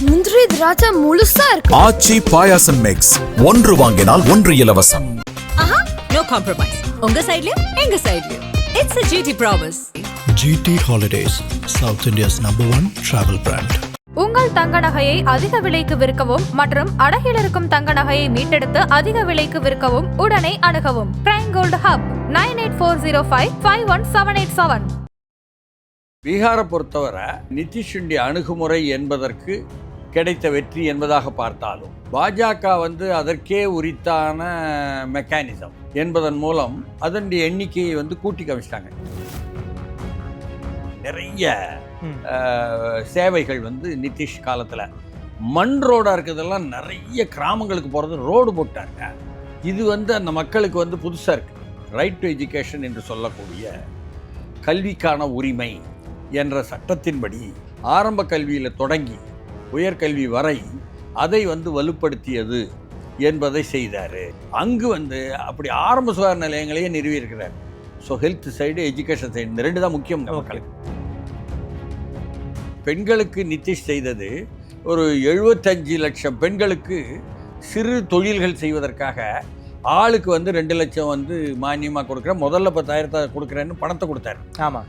முந்திரி திராட்சை முழுசா இருக்கு. ஆச்சி பாயாசம் மிக்ஸ், ஒன்று வாங்கினால் ஒன்று இலவசம். No compromise. உங்க சைடுலயும் எங்க சைடுலயும். It's a GT promise. GT Holidays, South India's #1 travel brand. உங்கள் தங்க நகையை அதிக விலைக்கு விற்கவும் மற்றும் அடகில் இருக்கும் தங்க நகையை மீட்டெடுத்து அதிக விலைக்கு விற்கவும் உடனே அணுகவும் பிரைம் கோல்ட் ஹப் 9840551787. பீகாரை பொறுத்தவரை நிதிஷுடைய அணுகுமுறை என்பதற்கு கிடைத்த வெற்றி என்பதாக பார்த்தாலும் பாஜக அதற்கே உரித்தான மெக்கானிசம் என்பதன் மூலம் அதனுடைய எண்ணிக்கையை கூட்டி கமிச்சிட்டாங்க. நிறைய சேவைகள் நிதிஷ் காலத்தில் மண் ரோடாக இருக்கிறதெல்லாம் நிறைய கிராமங்களுக்கு போகிறது ரோடு போட்டாங்க. இது அந்த மக்களுக்கு புதுசாக இருக்குது. ரைட் டு எஜுகேஷன் என்று சொல்லக்கூடிய கல்விக்கான உரிமை என்ற சட்டத்தின்படி ஆரம்ப கல்வியில் தொடங்கி உயர்கல்வி வரை அதை வலுப்படுத்தியது என்பதை செய்தார். அங்கு அப்படி ஆரம்ப சுகாதார நிலையங்களையே நிறுவியிருக்கிறார். So health side, education side, இந்த ரெண்டு தான் முக்கியம் மக்களுக்கு. பெண்களுக்கு நிதிஷ் செய்தது ஒரு 75 லட்சம் பெண்களுக்கு சிறு தொழில்கள் செய்வதற்காக ஆளுக்கு 2 லட்சம் மானியமாக கொடுக்குறேன், முதல்ல 10,000 கொடுக்குறேன்னு பணத்தை கொடுத்தாரு. ஆமாம்,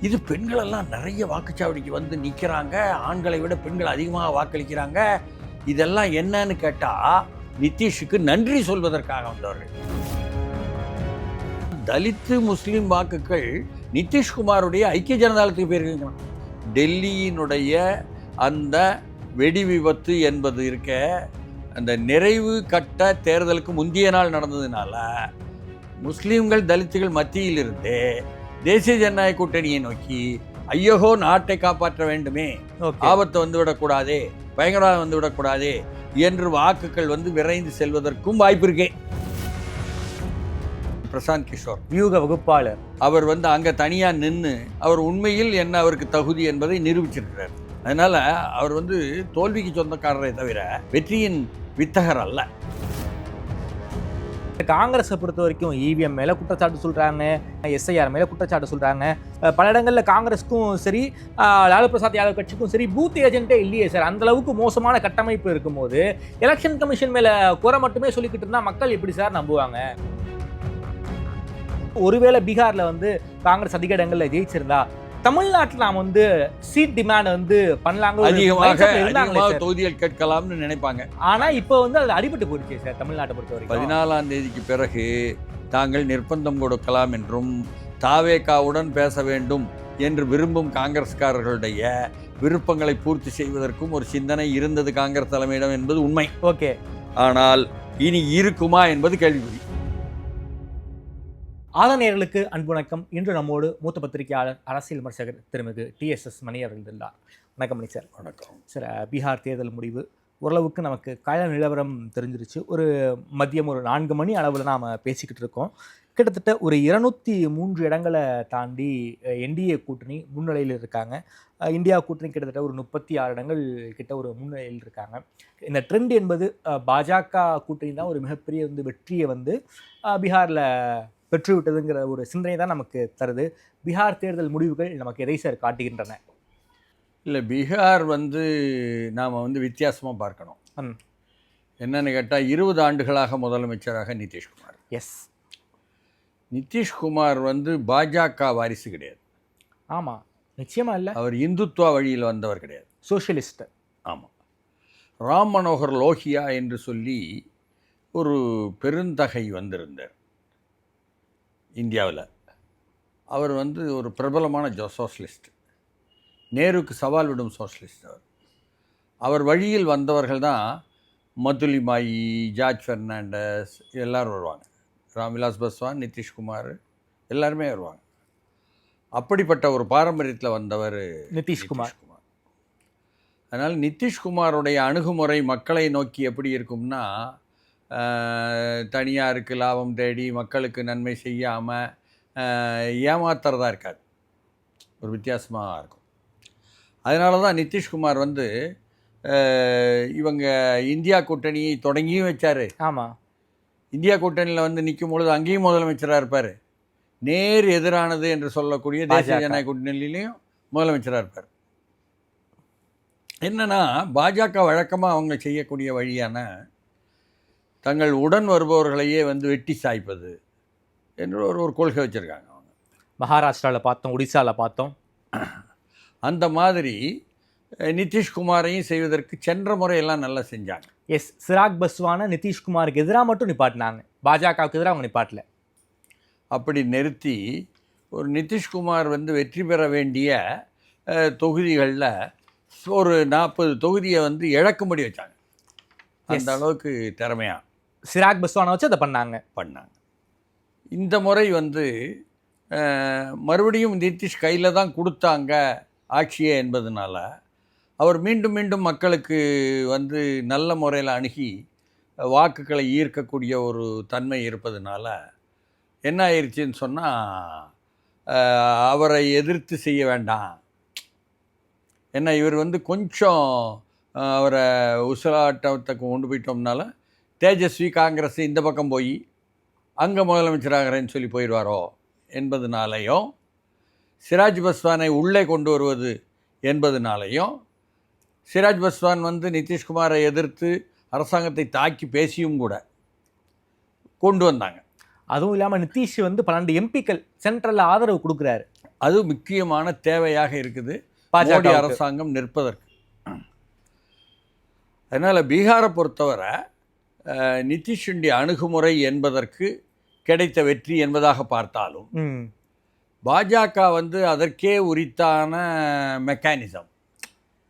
இது பெண்களெல்லாம் நிறைய வாக்குச்சாவடிக்கு நிற்கிறாங்க. ஆண்களை விட பெண்கள் அதிகமாக வாக்களிக்கிறாங்க. இதெல்லாம் என்னன்னு கேட்டால் நிதிஷுக்கு நன்றி சொல்வதற்காக வந்தவர்கள். தலித்து முஸ்லீம் வாக்குகள் நிதிஷ்குமாருடைய ஐக்கிய ஜனதாதளத்துக்கு போயிருக்குங்க. டெல்லியினுடைய அந்த வெடி விபத்து என்பது இருக்க, அந்த நிறைவு கட்ட தேர்தலுக்கு முந்தைய நாள் நடந்ததுனால முஸ்லீம்கள் தலித்துகள் மத்தியிலிருந்து தேசிய ஜனநாயக கூட்டணியை நோக்கி ஐயோ நாட்டை காப்பாற்ற வேண்டுமே, ஆபத்தை வந்துவிடக்கூடாதே, பயங்கரவாதம் வந்துவிடக்கூடாதே என்று வாக்குகள் விரைந்து செல்வதற்கும் வாய்ப்பு இருக்கே. பிரசாந்த் கிஷோர் வியூக வகுப்பாளர், அவர் அங்கே தனியாக நின்று அவர் உண்மையில் என்ன அவருக்கு தகுதி என்பதை நிரூபிச்சிருக்கிறார். அதனால் அவர் தோல்விக்கு சொந்தக்காரரை தவிர வெற்றியின் வித்தகர் அல்ல. காங்கிரஸை பொறுத்த வரைக்கும் இவிஎம் மேலே குற்றச்சாட்டு சொல்கிறாங்க, எஸ்ஐஆர் மேலே குற்றச்சாட்டு சொல்கிறாங்க. பல இடங்களில் காங்கிரஸுக்கும் சரி, லாலு பிரசாத் யாதவ் கட்சிக்கும் சரி, பூத் ஏஜென்ட்டே இல்லையே சார். அந்தளவுக்கு மோசமான கட்டமைப்பு இருக்கும்போது எலெக்ஷன் கமிஷன் மேலே குறை மட்டுமே சொல்லிக்கிட்டு இருந்தால் மக்கள் எப்படி சார் நம்புவாங்க? ஒருவேளை பீகாரில் காங்கிரஸ் அதிக இடங்களில் ஜெயிச்சிருந்தா தமிழ்நாட்டில் நாம் சீட் டிமாண்ட் பண்ணலாங்க, அதிகமாக தொகுதிகள் கேட்கலாம்னு நினைப்பாங்க. ஆனால் இப்போ அது அடிபட்டு போயிடுச்சு சார் தமிழ்நாட்டை பொறுத்த வரைக்கும். 14ஆம் தேதிக்கு பிறகு தாங்கள் நிர்பந்தம் கொடுக்கலாம் என்றும் தாவேகாவுடன் பேச வேண்டும் என்று விரும்பும் காங்கிரஸ்காரர்களுடைய விருப்பங்களை பூர்த்தி செய்வதற்கும் ஒரு சிந்தனை இருந்தது காங்கிரஸ் தலைமையிடம் என்பது உண்மை. ஓகே, ஆனால் இனி இருக்குமா என்பது கேள்விக்குறி. ஆதரநேயர்களுக்கு அன்பு வணக்கம். இன்று நம்மோடு மூத்த பத்திரிகையாளர், அரசியல் விமர்சகர் திருமிகு TSS மணி அவர்கள் இருந்தார். வணக்கம் மணி சார். வணக்கம் சார். பீகார் தேர்தல் முடிவு ஓரளவுக்கு நமக்கு கள நிலவரம் தெரிஞ்சிருச்சு. ஒரு மதியம் ஒரு 4 மணி அளவில் நாம் பேசிக்கிட்டு இருக்கோம். கிட்டத்தட்ட ஒரு 203 இடங்களை தாண்டி என்டிஏ கூட்டணி முன்னிலையில் இருக்காங்க. இந்தியா கூட்டணி கிட்டத்தட்ட ஒரு 36 இடங்கள் கிட்ட ஒரு முன்னிலையில் இருக்காங்க. இந்த ட்ரெண்ட் என்பது பாஜக கூட்டணி தான் ஒரு மிகப்பெரிய வெற்றியை பீகாரில் பெற்றுவிட்டதுங்கிற ஒரு சிந்தனை தான் நமக்கு தருது. பீகார் தேர்தல் முடிவுகள் நமக்கு எதை சார் காட்டுகின்றன? இல்லை, பீகார் நாம் வித்தியாசமாக பார்க்கணும். என்னன்னு கேட்டால் 20 ஆண்டுகளாக முதலமைச்சராக நிதிஷ்குமார். எஸ், நிதிஷ்குமார் பாஜக வாரிசு கிடையாது. ஆமாம், நிச்சயமாக இல்லை. அவர் இந்துத்துவா வழியில் வந்தவர் கிடையாது, சோஷியலிஸ்ட். ஆமாம். ராம் மனோகர் லோஹியா என்று சொல்லி ஒரு பெருந்தகை வந்திருந்தார் இந்தியாவில். அவர் ஒரு பிரபலமான சோஷலிஸ்ட், நேருக்கு சவால் விடும் சோஷலிஸ்ட். அவர் வழியில் வந்தவர்கள் தான் மதுலிமாயி, ஜார்ஜ் பெர்னாண்டஸ் எல்லோரும் வருவாங்க. ராம்விலாஸ் பாஸ்வான், நிதிஷ்குமார் எல்லாருமே வருவாங்க. அப்படிப்பட்ட ஒரு பாரம்பரியத்தில் வந்தவர் நிதிஷ்குமார். அதனால் நிதிஷ்குமாருடைய அணுகுமுறை மக்களை நோக்கி எப்படி இருக்கும்னா, தனியாருக்கு லாபம் தேடி மக்களுக்கு நன்மை செய்யாமல் ஏமாத்துறதா இருக்காது, ஒரு வித்தியாசமாக இருக்கும். அதனால தான் நிதிஷ்குமார் இவங்க இந்தியா கூட்டணியை தொடங்கியும் வச்சார். ஆமாம், இந்தியா கூட்டணியில் நிற்கும் பொழுது அங்கேயும் முதலமைச்சராக இருப்பார். நேர் எதிரானது என்று சொல்லக்கூடிய தேசிய ஜனநாயக கூட்டணியிலையும் முதலமைச்சராக இருப்பார். என்னன்னா பாஜக வழக்கமாக அவங்க செய்யக்கூடிய வழியான தங்கள் உடன் வருபவர்களையே வந்து வெட்டி சாய்ப்பது என்று ஒரு கொள்கை வச்சுருக்காங்க அவங்க. மகாராஷ்டிராவில் பார்த்தோம், ஒடிசாவில் பார்த்தோம். அந்த மாதிரி நிதிஷ்குமாரையும் செய்வதற்கு சென்ற முறையெல்லாம் நல்லா செஞ்சாங்க. எஸ், சிராக் பஸ்வானை நிதிஷ்குமாருக்கு எதிராக மட்டும் நிப்பாட்டினாங்க, பாஜகவுக்கு எதிராக அவங்க நிப்பாட்டல. அப்படி நிறுத்தி ஒரு நிதிஷ்குமார் வந்து வெற்றி பெற வேண்டிய தொகுதிகளில் ஒரு 40 தொகுதியை வந்து இழக்கும்படி வச்சாங்க. அந்த அளவுக்கு திறமையாக சிராக் பஸ்வானை வச்சு அதை பண்ணாங்க. இந்த முறை வந்து மறுபடியும் நிதிஷ் கையில் தான் கொடுத்தாங்க ஆட்சியே என்பதனால அவர் மீண்டும் மீண்டும் மக்களுக்கு வந்து நல்ல முறையில் அணுகி வாக்குகளை ஈர்க்கக்கூடிய ஒரு தன்மை இருப்பதனால என்ன ஆயிடுச்சுன்னு சொன்னால் அவரை எதிர்த்து செய்ய வேண்டாம். ஏன்னா இவர் வந்து கொஞ்சம் அவரை உசலாட்டத்துக்கு கொண்டு போயிட்டோம்னால தேஜஸ்வி காங்கிரஸ் இந்த பக்கம் போய் அங்கே முதலமைச்சராகிறேன்னு சொல்லி போயிடுவாரோ என்பதனாலையும், சிராஜ் பஸ்வானை உள்ளே கொண்டு வருவது என்பதனாலையும், சிராஜ் பஸ்வான் வந்து நிதிஷ்குமாரை எதிர்த்து அரசாங்கத்தை தாக்கி பேசியும் கூட கொண்டு வந்தாங்க. அதுவும் இல்லாமல் நிதிஷ் வந்து 12 எம்பிக்கள் சென்ட்ரலில் ஆதரவு கொடுக்குறாரு. அது முக்கியமான தேவையாக இருக்குது மோடி அரசாங்கம் நிற்பதற்கு. அதனால் பீகாரை பொறுத்தவரை நிதிஷுடைய அணுகுமுறை என்பதற்கு கிடைத்த வெற்றி என்பதாக பார்த்தாலும் பாஜக வந்து அதற்கே உரித்தான மெக்கானிசம்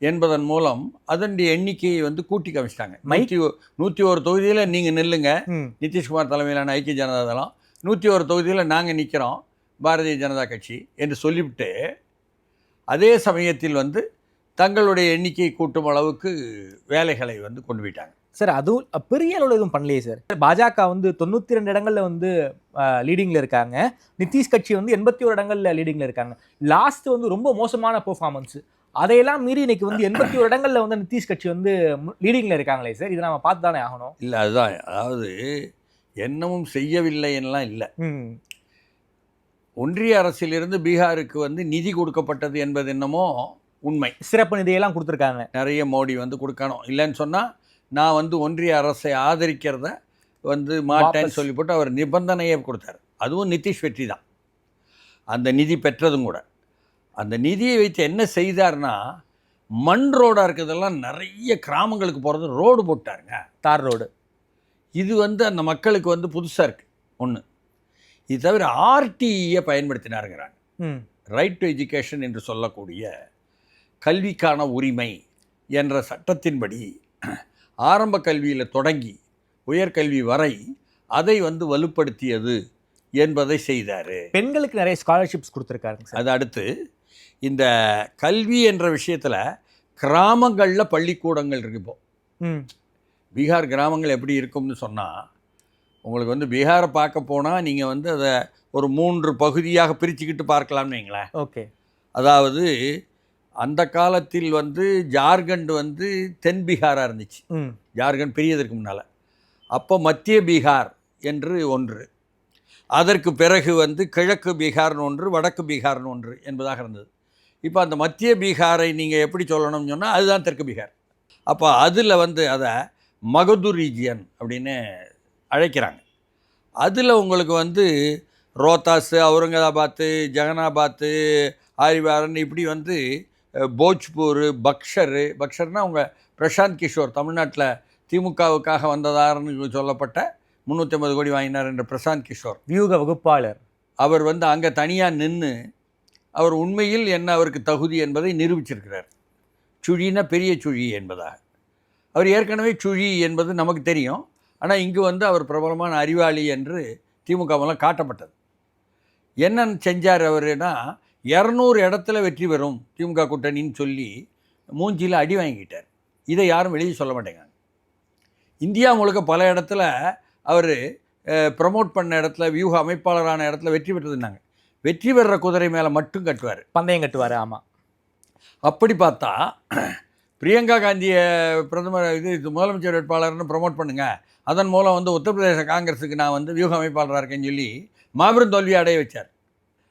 என்பதன் மூலம் அதனுடைய எண்ணிக்கையை வந்து கூட்டி காமிச்சிட்டாங்க. 101 தொகுதியில் நீங்கள் நில்லுங்க, நிதிஷ்குமார் தலைமையிலான ஐக்கிய ஜனதா தளம், 101 தொகுதியில் நாங்கள் நிற்கிறோம் பாரதிய ஜனதா கட்சி என்று சொல்லிவிட்டு அதே சமயத்தில் வந்து தங்களுடைய எண்ணிக்கையை கூட்டும் அளவுக்கு வேலைகளை வந்து கொண்டு போயிட்டாங்க. சார், அதுவும் பெரிய அளவில் எதுவும் பண்ணலையே சார். பாஜக வந்து 92 இடங்களில் வந்து லீடிங்கில் இருக்காங்க, நிதிஷ் கட்சி வந்து 81 இடங்களில் லீடிங்கில் இருக்காங்க. லாஸ்ட் வந்து ரொம்ப மோசமான பெர்ஃபார்மன்ஸு, அதையெல்லாம் மீறி இன்னைக்கு வந்து 81 இடங்களில் வந்து நிதிஷ் கட்சி வந்து லீடிங்கில் இருக்காங்களே சார், இதை நம்ம பார்த்து தானே ஆகணும். இல்லை, அதுதான், அதாவது என்னமும் செய்யவில்லை என்னலாம் இல்லை. ஒன்றிய அரசிலிருந்து பீகாருக்கு வந்து நிதி கொடுக்கப்பட்டது என்பது என்னமோ உண்மை. சிறப்பு நிதியெல்லாம் கொடுத்துருக்காங்க, நிறைய மோடி வந்து கொடுக்கணும். இல்லைன்னு சொன்னால் நான் வந்து ஒன்றிய அரசை ஆதரிக்கிறத வந்து மாட்டேன்னு சொல்லி போட்டு அவர் நிபந்தனையை கொடுத்தார். அதுவும் நிதிஷ் வெற்றி தான், அந்த நிதி பெற்றதும் கூட. அந்த நிதியை வைத்து என்ன செய்தார்னா, மண் ரோடாக இருக்கிறதெல்லாம் நிறைய கிராமங்களுக்கு போகிறது ரோடு போட்டாருங்க, தார் ரோடு. இது வந்து அந்த மக்களுக்கு வந்து புதுசாக இருக்குது ஒன்று. இது தவிர ஆர்டிஇயை பயன்படுத்தினாருங்கிறாங்க, ரைட் டு எஜுகேஷன் என்று சொல்லக்கூடிய கல்விக்கான உரிமை என்ற சட்டத்தின்படி ஆரம்ப கல்வியில் தொடங்கி உயர்கல்வி வரை அதை வந்து வலுப்படுத்தியது என்பதை செய்தார். பெண்களுக்கு நிறைய ஸ்காலர்ஷிப்ஸ் கொடுத்துருக்காருங்க. அது அடுத்து இந்த கல்வி என்ற விஷயத்தில் கிராமங்களில் பள்ளிக்கூடங்கள் இருக்கு. இப்போது பீகார் கிராமங்கள் எப்படி இருக்கும்னு சொன்னால், உங்களுக்கு வந்து பீகாரை பார்க்க போனால் நீங்கள் வந்து அதை ஒரு 3 பகுதியாக பிரிச்சுக்கிட்டு பார்க்கலாம்னு வைங்களேன். ஓகே. அதாவது அந்த காலத்தில் வந்து ஜார்க்கண்ட் வந்து தென் பீகாராக இருந்துச்சு, ஜார்க்கண்ட் பிரியதற்கு முன்னால். அப்போ மத்திய பீகார் என்று ஒன்று, அதற்கு பிறகு வந்து கிழக்கு பீகார்னு ஒன்று, வடக்கு பீகார்னு ஒன்று என்பதாக இருந்தது. இப்போ அந்த மத்திய பீகாரை நீங்கள் எப்படி சொல்லணும்னு சொன்னால் அதுதான் தெற்கு பீகார். அப்போ அதில் வந்து அதை மகது ரீஜியன் அப்படின்னு அழைக்கிறாங்க. அதில் உங்களுக்கு வந்து ரோத்தாஸ், அவுரங்காபாத்து, ஜெகனாபாத்து, ஆரிவாரன், இப்படி வந்து போஜ்பூர், பக்ஷர்னால் உங்கள் பிரசாந்த் கிஷோர் தமிழ்நாட்டில் திமுகவுக்காக வந்ததார்னு சொல்லப்பட்ட 350 கோடி வாங்கினார் என்ற பிரசாந்த் கிஷோர் வியூக வகுப்பாளர், அவர் வந்து அங்கே தனியாக நின்று அவர் உண்மையில் என்ன அவருக்கு தகுதி என்பதை நிரூபிச்சிருக்கிறார். சுழினா பெரிய சுழி என்பதாக. அவர் ஏற்கனவே சுழி என்பது நமக்கு தெரியும், ஆனால் இங்கு வந்து அவர் பிரபலமான அறிவாளி என்று திமுகவெல்லாம் காட்டப்பட்டது. என்னன்னு செஞ்சார் அவருனா, 200 இடத்துல வெற்றி பெறும் திமுக கூட்டணின்னு சொல்லி மூஞ்சியில் அடி வாங்கிட்டார். இதை யாரும் வெளியே சொல்ல மாட்டேங்காங்க. இந்தியா முழுக்க பல இடத்துல அவர் ப்ரமோட் பண்ண இடத்துல, வியூக அமைப்பாளரான இடத்துல வெற்றி பெற்றதுன்னாங்க. வெற்றி பெறுற குதிரை மேலே மட்டும் கட்டுவார், பந்தயம் கட்டுவார். ஆமாம். அப்படி பார்த்தா பிரியங்கா காந்தியை பிரதமர் முதலமைச்சர் வேட்பாளர்னு ப்ரமோட் பண்ணுங்கள், அதன் மூலம் வந்து உத்தரப்பிரதேச காங்கிரஸுக்கு நான் வந்து வியூக அமைப்பாளராக இருக்கேன்னு சொல்லி மாபெரும் தோல்வி அடைய வச்சார்.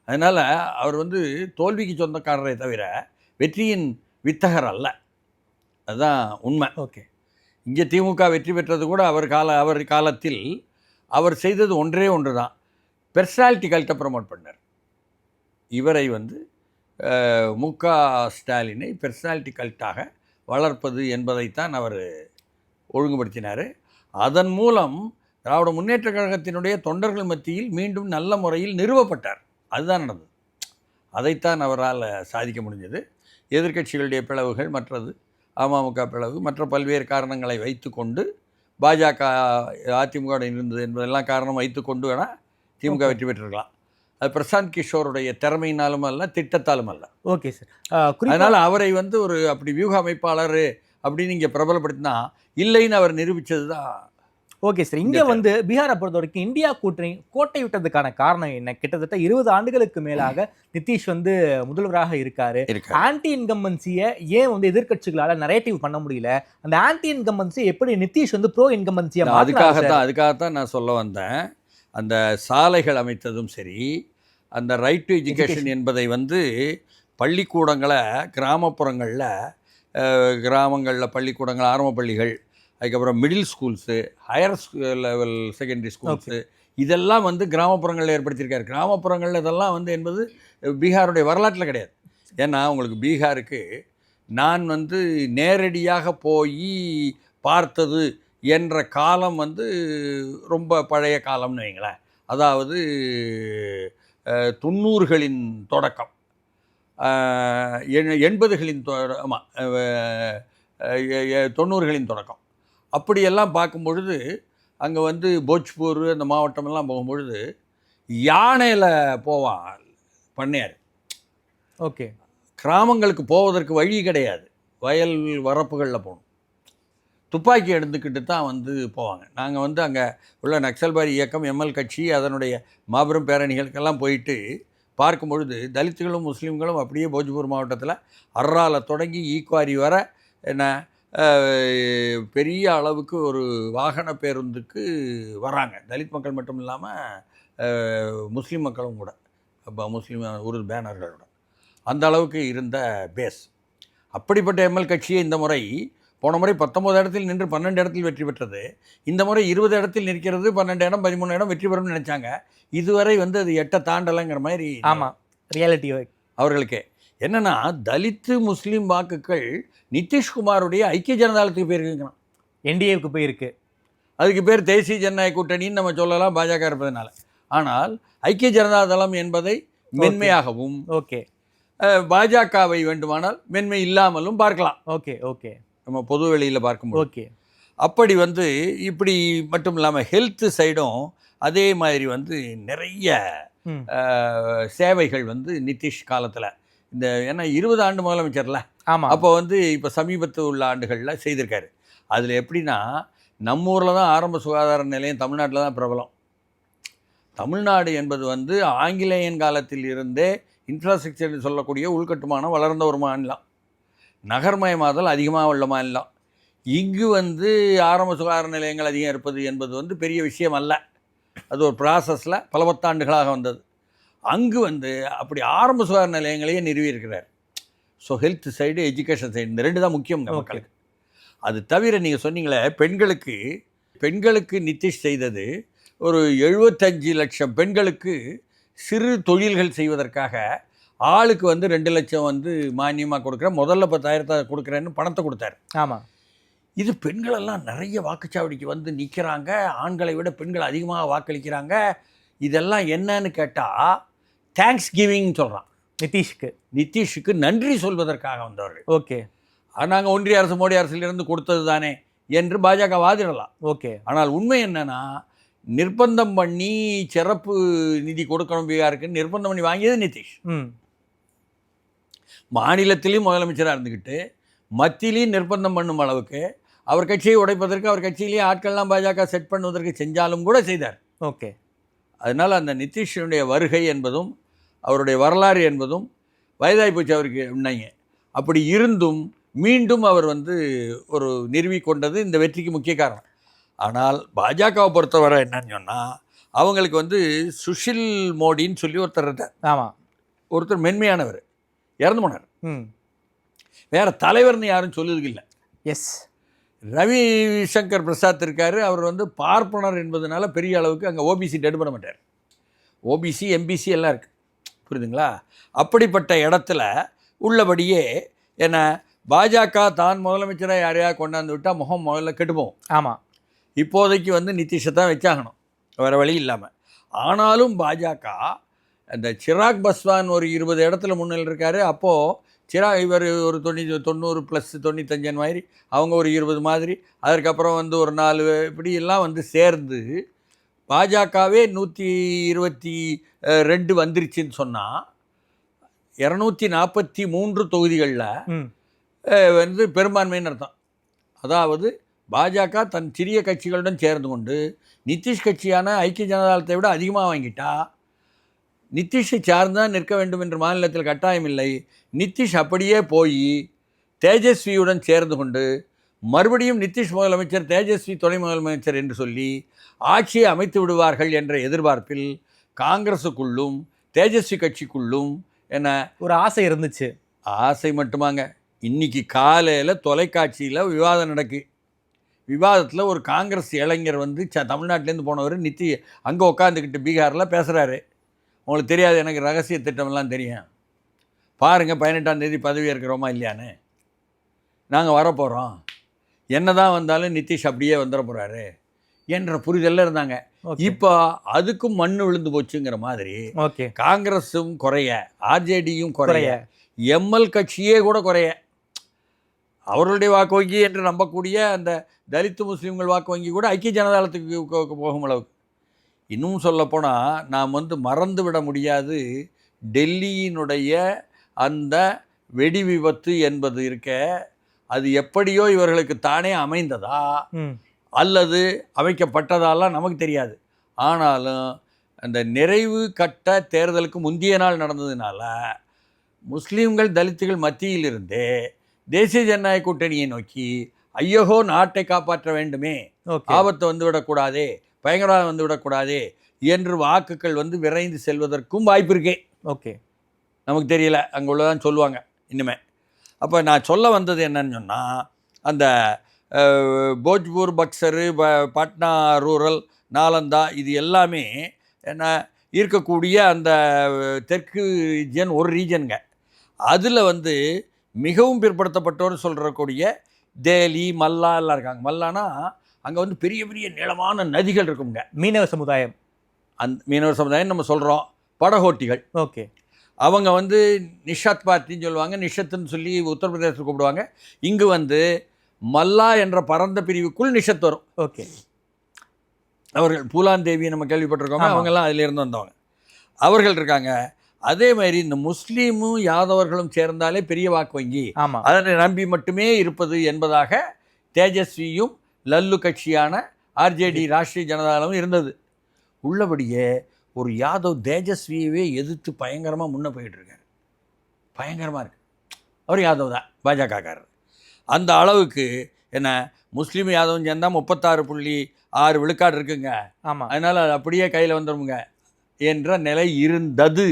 அதனால் அவர் வந்து தோல்விக்கு சொந்தக்காரரை தவிர வெற்றியின் வித்தகர் அல்ல. அதுதான் உண்மை. ஓகே. இங்கே திமுக வெற்றி பெற்றது கூட அவர் காலத்தில் அவர் செய்தது ஒன்றே ஒன்று தான், பெர்சனாலிட்டி கல்ட்டை ப்ரமோட் பண்ணார். இவரை வந்து மு.க. ஸ்டாலினை பெர்சனாலிட்டி கல்ட்டாக வளர்ப்பது என்பதைத்தான் அவர் ஒழுங்குபடுத்தினார். அதன் மூலம் திராவிட முன்னேற்ற கழகத்தினுடைய தொண்டர்கள் மத்தியில் மீண்டும் நல்ல முறையில் நிறுவப்பட்டார். அதுதான் நடந்தது. அதைத்தான் அவரால் சாதிக்க முடிஞ்சது. எதிர்க்கட்சிகளுடைய பிளவுகள், மற்றது அமமுக பிளவு, மற்ற பல்வேறு காரணங்களை வைத்துக்கொண்டு பாஜக அதிமுகவுடன் இருந்தது என்பதெல்லாம் காரணம் வைத்துக்கொண்டு வேணால் திமுக வெற்றி பெற்றிருக்கலாம். அது பிரசாந்த் கிஷோருடைய திறமையினாலும் அல்ல, திட்டத்தாலும் அல்ல. Okay sir. அதனால் அவரை வந்து ஒரு அப்படி வியூக அமைப்பாளர் அப்படின்னு இங்கே பிரபலப்படுத்தினா இல்லைன்னு அவர் நிரூபித்தது தான். Okay sir. இங்கே வந்து பீகாரை பொறுத்த வரைக்கும் இந்தியா கூட்டணி கோட்டை விட்டதுக்கான காரணம் என்ன? கிட்டத்தட்ட 20 ஆண்டுகளுக்கு மேலாக நிதிஷ் வந்து முதல்வராக இருக்காரு. ஆன்டி இன்கம்பன்சியை ஏன் வந்து எதிர்க்கட்சிகளால நரேட்டிவ் பண்ண முடியல? அந்த ஆன்டி இன்கம்பன்சி எப்படி நிதிஷ் வந்து ப்ரோ இன்கம்பன்சியை அதுக்காகத்தான் நான் சொல்ல வந்தேன். அந்த சாலைகள் அமைத்ததும் சரி, அந்த ரைட் டு எஜுகேஷன் என்பதை வந்து பள்ளிக்கூடங்களை கிராமங்களில் பள்ளிக்கூடங்கள், ஆரம்ப பள்ளிகள், அதுக்கப்புறம் middle schools, higher level secondary schools, இதெல்லாம் வந்து கிராமப்புறங்களில் ஏற்படுத்தியிருக்காரு. கிராமப்புறங்களில் இதெல்லாம் வந்து என்பது பீகாருடைய வரலாற்றில் கிடையாது. ஏன்னா உங்களுக்கு பீகாருக்கு நான் வந்து நேரடியாக போய் பார்த்தது என்ற காலம் வந்து ரொம்ப பழைய காலம்னு வைங்களேன். அதாவது 90களின் தொடக்கம், 80களின் 90களின் தொடக்கம். அப்படியெல்லாம் பார்க்கும்பொழுது அங்கே வந்து போஜ்பூர் அந்த மாவட்டமெல்லாம் போகும்பொழுது யானையில் போவான் பண்ணையார். ஓகே. கிராமங்களுக்கு போவதற்கு வழி கிடையாது, வயல் வரப்புகளில் போகணும். துப்பாக்கி எடுத்துக்கிட்டு தான் வந்து போவாங்க. நாங்கள் வந்து அங்கே உள்ள நக்சல்பாரி இயக்கம், எம்எல் கட்சி, அதனுடைய மாபெரும் பேரணிகளுக்கெல்லாம் போயிட்டு பார்க்கும்பொழுது தலித்துகளும் முஸ்லீம்களும் அப்படியே போஜ்பூர் மாவட்டத்தில் அர்ரால தொடங்கி ஈக்வாரி வர என்ன பெரிய அளவுக்கு ஒரு வாகன பேருந்துக்கு வராங்க. தலித் மக்கள் மட்டும் இல்லாமல் முஸ்லீம் மக்களும் கூட, முஸ்லீம் ஒரு பேனர்களோட அந்த அளவுக்கு இருந்த பேஸ். அப்படிப்பட்ட எம்எல் கட்சியை இந்த முறை போன முறை 19 இடத்தில் நின்று 12 இடத்தில் வெற்றி பெற்றது. இந்த முறை 20 இடத்தில் நிற்கிறது, 12 இடம் 13 இடம் வெற்றி பெறும்னு நினச்சாங்க. இதுவரை வந்து அது 8 தாண்டலைங்கிற மாதிரி. ஆமாம், ரியாலிட்டி அவர்களுக்கே என்னென்னா, தலித்து முஸ்லீம் வாக்குகள் நிதிஷ்குமாருடைய ஐக்கிய ஜனதாதளத்துக்கு போயிருக்குங்கிறான், என்டிஏவுக்கு போயிருக்கு. அதுக்கு பேர் தேசிய ஜனநாயக கூட்டணின்னு நம்ம சொல்லலாம் பாஜக இருப்பதனால. ஆனால் ஐக்கிய ஜனதாதளம் என்பதை மென்மையாகவும், ஓகே, பாஜகவை வேண்டுமானால் மென்மை இல்லாமலும் பார்க்கலாம். ஓகே ஓகே, நம்ம பொது வெளியில் பார்க்கும்போது. ஓகே. அப்படி வந்து இப்படி மட்டும் இல்லாமல் ஹெல்த் சைடும் அதே மாதிரி வந்து நிறைய சேவைகள் வந்து நிதிஷ் காலத்தில் இந்த ஏன்னா 20 ஆண்டு முதலமைச்சர்ல, ஆமாம், அப்போ வந்து இப்போ சமீபத்து உள்ள ஆண்டுகளில் செய்திருக்காரு. அதில் எப்படின்னா, நம்ம ஊரில் தான் ஆரம்ப சுகாதார நிலையம் தமிழ்நாட்டில் தான் பிரபலம். தமிழ்நாடு என்பது வந்து ஆங்கிலேயன் காலத்தில் இருந்தே இன்ஃப்ராஸ்ட்ரக்சர்னு சொல்லக்கூடிய உள்கட்டுமானம் வளர்ந்த ஒரு மாநிலம், நகர்மயமாதல் அதிகமாக உள்ள மாநிலம். இங்கு வந்து ஆரம்ப சுகாதார நிலையங்கள் அதிகம் இருப்பது என்பது வந்து பெரிய விஷயம் அல்ல. அது ஒரு ப்ராசஸில் பல 10 ஆண்டுகளாக வந்தது. அங்கு வந்து அப்படி ஆரம்ப சுகாதார நிலையங்களையே நிறுவியிருக்கிறார். So health side, education side, இந்த 2 தான் முக்கியம் மக்களுக்கு. அது தவிர நீங்கள் சொன்னீங்களே பெண்களுக்கு நிதிஷ் செய்தது ஒரு 75 லட்சம் பெண்களுக்கு சிறு தொழில்கள் செய்வதற்காக ஆளுக்கு வந்து 2 லட்சம் வந்து மானியமாக கொடுக்குறேன், முதல்ல 10,000 கொடுக்குறேன்னு பணத்தை கொடுத்தாரு. ஆமாம். இது பெண்களெல்லாம் நிறைய வாக்குச்சாவடிக்கு வந்து நிற்கிறாங்க, ஆண்களை விட பெண்கள் அதிகமாக வாக்களிக்கிறாங்க. இதெல்லாம் என்னன்னு கேட்டால் தேங்க்ஸ் கிவிங் சொல்கிறான். நிதிஷுக்கு நன்றி சொல்வதற்காக வந்தவர்கள். ஓகே. நாங்கள் ஒன்றிய அரசு மோடி அரசிலிருந்து கொடுத்தது தானே என்று பாஜக வாதிடலாம். ஓகே. ஆனால் உண்மை என்னன்னா, நிர்பந்தம் பண்ணி சிறப்பு நிதி கொடுக்கணும் பீகாருக்கு நிர்பந்தம் பண்ணி வாங்கியது நிதிஷ். மாநிலத்திலையும் முதலமைச்சராக இருந்துக்கிட்டு மத்தியிலையும் நிர்பந்தம் பண்ணும் அளவுக்கு அவர் கட்சியை உடைப்பதற்கு, அவர் கட்சியிலேயே ஆட்கள்லாம் பாஜக செட் பண்ணுவதற்கு செஞ்சாலும் கூட செய்தார். ஓகே. அதனால் அந்த நிதிஷனுடைய வருகை என்பதும் அவருடைய வரலாறு என்பதும் வயதாகி போச்சு அவருக்கு உண்மைங்க. அப்படி இருந்தும் மீண்டும் அவர் வந்து ஒரு நிறுவிக்கொண்டது இந்த வெற்றிக்கு முக்கிய காரணம். ஆனால் பாஜகவை பொறுத்தவரை என்னன்னு சொன்னால், அவங்களுக்கு வந்து சுஷில் மோடின்னு சொல்லி ஒருத்தர் இருந்தார். ஆமாம். ஒருத்தர் மென்மையானவர், இறந்து போனார். வேறு தலைவர்னு யாரும் சொல்லுறதுக்கு இல்லை. எஸ். ரவி சங்கர் பிரசாத் இருக்கார், அவர் வந்து பார்ப்பனர் என்பதனால பெரிய அளவுக்கு அங்கே ஓபிசி டெட் பண்ண மாட்டார். ஓபிசி எம்பிசி எல்லாம் இருக்குது, புரியுதுங்களா? அப்படிப்பட்ட இடத்துல உள்ளபடியே என்ன பாஜக தான் முதலமைச்சராக யாரையா கொண்டாந்து விட்டால் முகம் முதல்ல கெட்டுப்போம். ஆமாம், இப்போதைக்கு வந்து நிதிஷை தான் வச்சாகணும், வேறு வழி இல்லாமல். ஆனாலும் பாஜக அந்த சிராக் பஸ்வான் ஒரு 20 இடத்துல முன்னில் இருக்கார். அப்போது இவர் ஒரு 90 + 95 மாதிரி, அவங்க ஒரு 20 மாதிரி, அதற்கப்புறம் வந்து ஒரு 4 இப்படி எல்லாம் வந்து சேர்ந்து பாஜகவே 122 வந்துருச்சுன்னு சொன்னால் 243 தொகுதிகளில் வந்து பெரும்பான்மைன்னு அர்த்தம். அதாவது பாஜக தன் சிறிய கட்சிகளுடன் சேர்ந்து கொண்டு நிதிஷ் கட்சியான ஐக்கிய ஜனதாதளத்தை விட அதிகமாக வாங்கிட்டா நிதிஷை சார்ந்தான் நிற்க வேண்டும் என்று மாநிலத்தில் கட்டாயம் இல்லை. நிதிஷ் அப்படியே போய் தேஜஸ்வியுடன் சேர்ந்து கொண்டு மறுபடியும் நிதிஷ் முதலமைச்சர், தேஜஸ்வி துணை முதலமைச்சர் என்று சொல்லி ஆட்சியை அமைத்து விடுவார்கள் என்ற எதிர்பார்ப்பில் காங்கிரஸுக்குள்ளும் தேஜஸ்வி கட்சிக்குள்ளும் என்ன ஒரு ஆசை இருந்துச்சு. ஆசை மட்டுமாங்க, இன்றைக்கி காலையில் தொலைக்காட்சியில் விவாதம் நடக்கு. விவாதத்தில் ஒரு காங்கிரஸ் இளைஞர் வந்து தமிழ்நாட்டிலேருந்து போனவர் அங்கே உட்காந்துக்கிட்டு பீகாரில் பேசுகிறாரு. உங்களுக்கு தெரியாது, எனக்கு ரகசிய திட்டமெல்லாம் தெரியும். பாருங்கள், 18ஆம் தேதி பதவி ஏற்கிறோமா இல்லையான்னு, நாங்கள் வரப்போகிறோம், என்ன தான் வந்தாலும் நிதிஷ் அப்படியே வந்துட போகிறாரு என்ற புரிதலில் இருந்தாங்க. இப்போ அதுக்கும் மண்ணு விழுந்து போச்சுங்கிற மாதிரி காங்கிரஸும் குறைய, ஆர்ஜேடியும் குறைய, எம்எல் கட்சியே கூட குறைய, அவர்களுடைய வாக்கு வங்கி என்று நம்பக்கூடிய அந்த தலித்து முஸ்லீம்கள் வாக்கு வங்கி கூட ஐக்கிய ஜனதாதளத்துக்கு போகும் அளவுக்கு. இன்னும் சொல்லப்போனால் நாம் வந்து மறந்து விட முடியாது, டெல்லியினுடைய அந்த வெடி விபத்து என்பது இருக்க, அது எப்படியோ இவர்களுக்கு தானே அமைந்ததா அல்லது அமைக்கப்பட்டதாலாம் நமக்கு தெரியாது. ஆனாலும் அந்த நிறைவு கட்ட தேர்தலுக்கு முந்தைய நாள் நடந்ததுனால முஸ்லீம்கள் தலித்துகள் மத்தியிலிருந்தே தேசிய ஜனநாயக கூட்டணியை நோக்கி ஐயோ நாட்டை காப்பாற்ற வேண்டுமே, ஆபத்து வந்துவிடக்கூடாதே, பயங்கரவாதம் வந்துவிடக்கூடாதே என்று வாக்குகள் வந்து விரைந்து செல்வதற்கும் வாய்ப்பு இருக்கே. நமக்கு தெரியல, அங்கே உள்ளதான் சொல்லுவாங்க இன்னுமே. அப்போ நான் சொல்ல வந்தது என்னன்னு சொன்னால், அந்த போஜ்பூர், பக்சரு, பாட்னா ரூரல், நாலந்தா, இது எல்லாமே என்ன இருக்கக்கூடிய அந்த தெற்கு ரீஜன் ஒரு ரீஜனுங்க. அதில் வந்து மிகவும் பிற்படுத்தப்பட்டோன்னு சொல்கிறக்கூடிய தேலி, மல்லா எல்லாம் இருக்காங்க. மல்லானா அங்கே வந்து பெரிய பெரிய நீளமான நதிகள் இருக்குங்க. மீனவ சமுதாயம், அந்த மீனவர் சமுதாயம் நம்ம சொல்கிறோம், படகோட்டிகள். அவங்க வந்து நிஷாத் பார்த்தின்னு சொல்லுவாங்க, நிஷத்துன்னு சொல்லி உத்தரப்பிரதேசத்தில் கூப்பிடுவாங்க. இங்கு வந்து மல்லா என்ற பரந்த பிரிவுக்குள் நிஷத் வரும். அவர்கள் பூலான் தேவி நம்ம கேள்விப்பட்டிருக்கோங்க, அவங்கெல்லாம் அதிலிருந்து வந்தவங்க, அவர்கள் இருக்காங்க. அதே மாதிரி இந்த முஸ்லீமும் யாதவர்களும் சேர்ந்தாலே பெரிய வாக்கு வங்கி, அதனை நம்பி மட்டுமே இருப்பது என்பதாக தேஜஸ்வியும் லல்லு கட்சியான ஆர்ஜேடி ராஷ்ட்ரிய ஜனதாதளமும் இருந்தது. உள்ளபடியே ஒரு யாதவ் தேஜஸ்வியவே எதிர்த்து பயங்கரமாக முன்னே போயிட்டுருக்கார். பயங்கரமாக இருக்குது. அவர் யாதவ் தான், பாஜகக்காரர். அந்த அளவுக்கு என்ன முஸ்லீம் யாதவும் சேர்ந்தால் 36.6 விழுக்காடு இருக்குங்க. அதனால் அது அப்படியே கையில் வந்துடுங்க என்ற நிலை இருந்தது.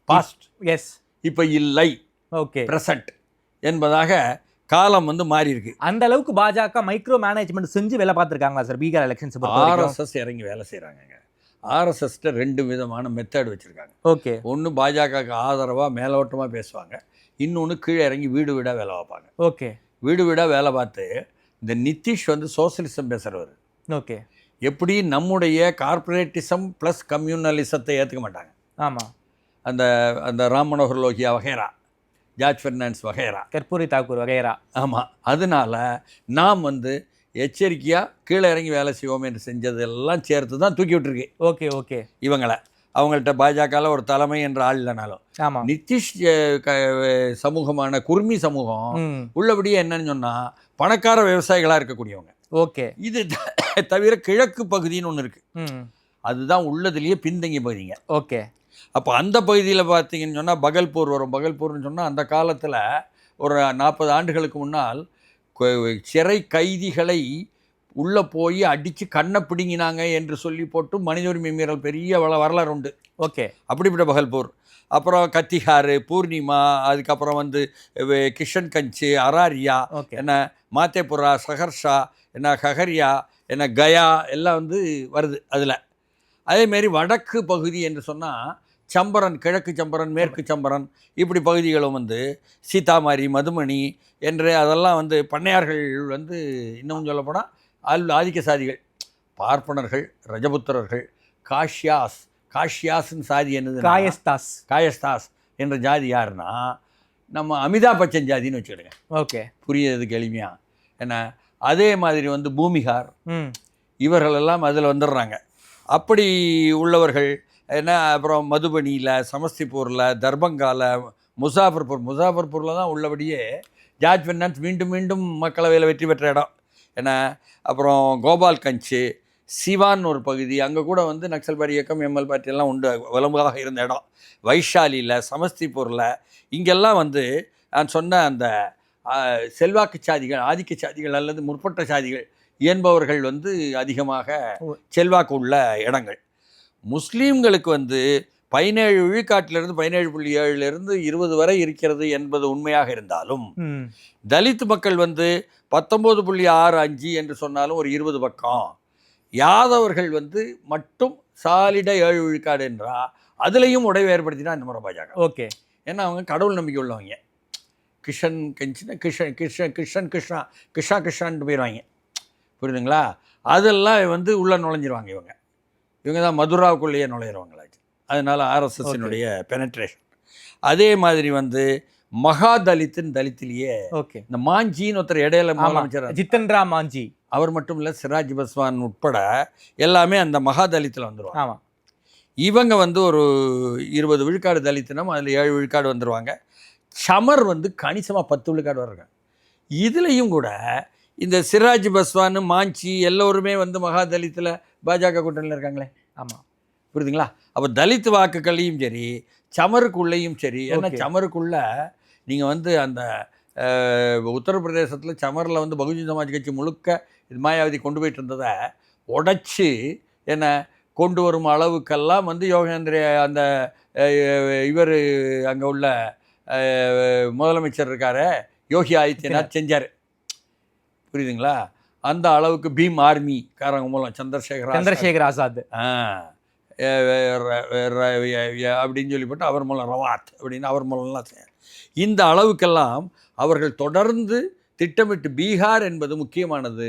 பாஸ்ட், இப்போ இல்லை, ப்ரெசன்ட் என்பதாக காலம் வந்து மாறி இருக்கு. அந்த அளவுக்கு பாஜக மைக்ரோ மேனேஜ்மெண்ட் செஞ்சு வேலை பார்த்துருக்காங்களா சார் பீகார் எலெக்ஷன்ஸ்? ஆர்எஸ்எஸ் இறங்கி வேலை செய்கிறாங்க. ஆர்எஸ்எஸ்ட்ட 2 விதமான மெத்தட் வச்சுருக்காங்க. ஒன்று பாஜகவுக்கு ஆதரவாக மேலோட்டமாக பேசுவாங்க, இன்னொன்று கீழே இறங்கி வீடு வீடாக வேலை பார்ப்பாங்க. வீடு வீடாக வேலை பார்த்து இந்த நிதிஷ் வந்து சோசியலிசம் பேசுகிறவர். எப்படி நம்முடைய கார்பரேட்டிசம் ப்ளஸ் கம்யூனலிசத்தை ஏற்றுக்க மாட்டாங்க. அந்த அந்த ராம் மனோகர் லோகியா வகைரா, ஜார்ஜ் ஃபெர்னாண்டஸ் வகைரா, கற்பூரி தாக்கூர் வகைரா. அதனால நாம் வந்து எச்சரிக்கையாக கீழே இறங்கி வேலை செய்வோம் என்று செஞ்சதெல்லாம் சேர்த்து தான் தூக்கி விட்டுருக்கு இவங்களை. அவங்கள்ட்ட பாஜகவில் ஒரு தலைமை என்ற ஆள் இல்லைனாலும் நிதிஷ் சமூகமான குர்மி சமூகம் உள்ளபடியே என்னன்னு சொன்னால் பணக்கார விவசாயிகளாக இருக்கக்கூடியவங்க. இது தவிர கிழக்கு பகுதின்னு ஒன்று இருக்குது, அதுதான் உள்ளதுலேயே பின்தங்கிய பகுதிங்க. அப்போ அந்த பகுதியில் பார்த்தீங்கன்னு சொன்னால் பகல்பூர் வரும். பகல்பூர்னு சொன்னால் அந்த காலத்தில் ஒரு 40 ஆண்டுகளுக்கு முன்னால் சிறை கைதிகளை உள்ளே போய் அடித்து கண்ணை பிடுங்கினாங்க என்று சொல்லி போட்டு மனித உரிமை மீறல் பெரிய வரலாறு உண்டு. அப்படிப்பட்ட பகல்பூர். அப்புறம் கத்திஹார், பூர்ணிமா, அதுக்கப்புறம் வந்து கிஷன்கஞ்ச், அராரியா, என்ன மாத்தேபுரா, சஹர்ஷா, என்ன கஹரியா, என்ன கயா எல்லாம் வந்து வருது அதில். அதேமாரி வடக்கு பகுதி என்று சொன்னால் சம்பரன், கிழக்கு சம்பரன், மேற்கு சம்பரன் இப்படி பகுதிகளும் வந்து சீதாமாரி, மதுமணி என்று அதெல்லாம் வந்து பண்ணையார்கள் வந்து இன்னும் சொல்லப்போனால் ஆதிக்க சாதிகள், பார்ப்பனர்கள், ரஜபுத்திரர்கள், காஷ்யாஸ்ன்னு சாதி என்னது, காயஸ்தாஸ் என்ற ஜாதி யாருன்னா நம்ம அமிதாப் பச்சன் ஜாதின்னு வச்சுக்கிடுங்க. ஓகே, புரியறதுக்கு எளிமையா. என்ன அதே மாதிரி வந்து பூமிகார் இவர்களெல்லாம் அதில் வந்துடுறாங்க. அப்படி உள்ளவர்கள் என்ன, அப்புறம் மதுபனியில், சமஸ்திபூரில், தர்பங்காவில், முசாஃபர்பூரில் தான் உள்ளபடியே ஜார்ஜ் ஃபெர்னாண்டஸ் மீண்டும் மீண்டும் மக்களவையில் வெற்றி பெற்ற இடம். என்ன அப்புறம் கோபால்கஞ்சு, சிவான் ஒரு பகுதி, அங்கே கூட வந்து நக்சல்பாரி இயக்கம், எம்எல் பார்ட்டி எல்லாம் உண்டு, வலமுகாக இருந்த இடம். வைஷாலியில், சமஸ்திபூரில் இங்கெல்லாம் வந்து நான் சொன்ன அந்த செல்வாக்கு சாதிகள், ஆதிக்க சாதிகள் அல்லது முற்பட்ட சாதிகள் என்பவர்கள் வந்து அதிகமாக செல்வாக்கு உள்ள இடங்கள். முஸ்லீம்களுக்கு வந்து 17 விழுக்காட்டிலிருந்து 17.7 20 வரை இருக்கிறது என்பது உண்மையாக இருந்தாலும், தலித் மக்கள் வந்து 19.65 என்று சொன்னாலும் ஒரு 20 பக்கம். யாதவர்கள் வந்து மட்டும் சாலிட 7 விழுக்காடு என்றா அதுலேயும் உடைவு ஏற்படுத்தினா இந்த முறை பாஜக. ஓகே, ஏன்னா அவங்க கடவுள் நம்பிக்கை உள்ளவங்க. கிஷன் கெஞ்சினா கிருஷ்ணான்ட்டு போயிடுவாங்க. புரியுதுங்களா? அதெல்லாம் வந்து உள்ளே நுழைஞ்சிருவாங்க. இவங்க தான் மதுராவுக்குள்ளேயே நுழையிறவங்களாச்சு. அதனால் ஆர்எஸ்எஸ்னுடைய பெனட்ரேஷன். அதே மாதிரி வந்து மகாதலித்தின் தலித்திலேயே ஓகே, இந்த மாஞ்சின்னு ஒருத்தர் இடையில முதலமைச்சர் ஜித்தன் ராம் மாஞ்சி, அவர் மட்டும் இல்லை, சிராஜ் பஸ்வான் உட்பட எல்லாமே அந்த மகாதலித்தில் வந்துடுவாங்க. ஆமாம், இவங்க வந்து ஒரு 20 விழுக்காடு தலித்தினம், அதில் 7 விழுக்காடு வந்துடுவாங்க. சமர் வந்து கணிசமாக 10 விழுக்காடு வர்றாங்க. இதுலேயும் கூட இந்த சிராஜ் பஸ்வான், மாஞ்சி எல்லோருமே வந்து மகாதலித்தில் பாஜக கூட்டணியில் இருக்காங்களே. ஆமாம், புரியுதுங்களா? அப்போ தலித் வாக்குகளையும் சரி, சமருக்குள்ளேயும் சரி. ஏன்னா சமருக்குள்ளே நீங்கள் வந்து அந்த உத்தரப்பிரதேசத்தில் சமரில் வந்து பகுஜன் சமாஜ் கட்சி முழுக்க இது மாயாவதி கொண்டு போயிட்டு இருந்ததை உடைச்சி என்ன கொண்டு வரும் அளவுக்கெல்லாம் வந்து யோகேந்திர அந்த இவர் அங்கே உள்ள முதலமைச்சர் இருக்கார் யோகி ஆதித்யநாத் செஞ்சார். புரியுதுங்களா? அந்த அளவுக்கு பீம் ஆர்மி காரங்க மூலம் சந்திரசேகர் ஆசாத் அப்படின்னு சொல்லிப்பட்டு அவர் மூலம் ரவாத் அப்படின்னு அவர் மூலம்லாம் இந்த அளவுக்கெல்லாம் அவர்கள் தொடர்ந்து திட்டமிட்டு, பீகார் என்பது முக்கியமானது,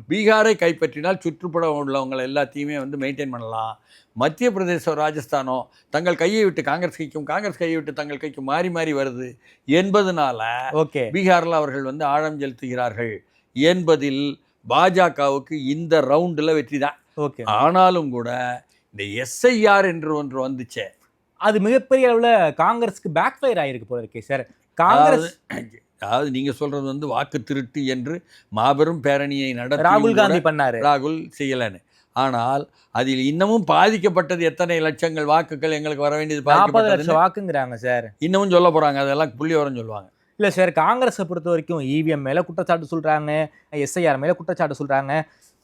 பீகாரை கைப்பற்றினால் சுற்றுப்புற உள்ளவங்களை எல்லாத்தையுமே வந்து மெயின்டைன் பண்ணலாம். மத்திய பிரதேசம், ராஜஸ்தானோ தங்கள் கையை விட்டு காங்கிரஸ் கைக்கும், காங்கிரஸ் கையை விட்டு தங்கள் கைக்கும் மாறி மாறி வருது என்பதனால பீகாரில் அவர்கள் வந்து ஆழம் செலுத்துகிறார்கள் என்பதில் பாஜகவுக்கு இந்த ரவுண்டில் வெற்றி தான். ஆனாலும் கூட இந்த எஸ்ஐஆர் என்று ஒன்று வந்துச்சே, அது மிகப்பெரிய அளவில் காங்கிரஸுக்கு பேக் ஃபயர் ஆகிருக்கு போல இருக்கே சார். காங்கிரஸ் அதாவது நீங்கள் சொல்கிறது வந்து வாக்கு திருட்டு என்று மாபெரும் பேரணியை நடத்தி ராகுல் காந்தி பண்ணார். ராகுல் செய்யலைன்னு. ஆனால் அதில் இன்னமும் பாதிக்கப்பட்டது எத்தனை லட்சங்கள் வாக்குகள் எங்களுக்கு வர வேண்டியது 40 லட்சம் வாக்குங்கிறாங்க சார். இன்னமும் சொல்ல போகிறாங்க, அதெல்லாம் புள்ளி வரம் சொல்லுவாங்க. இல்லை சார், காங்கிரஸை பொறுத்த வரைக்கும் இவிஎம் மேலே குற்றச்சாட்டு சொல்கிறாங்க, எஸ்ஐஆர் மேலே குற்றச்சாட்டு சொல்கிறாங்க.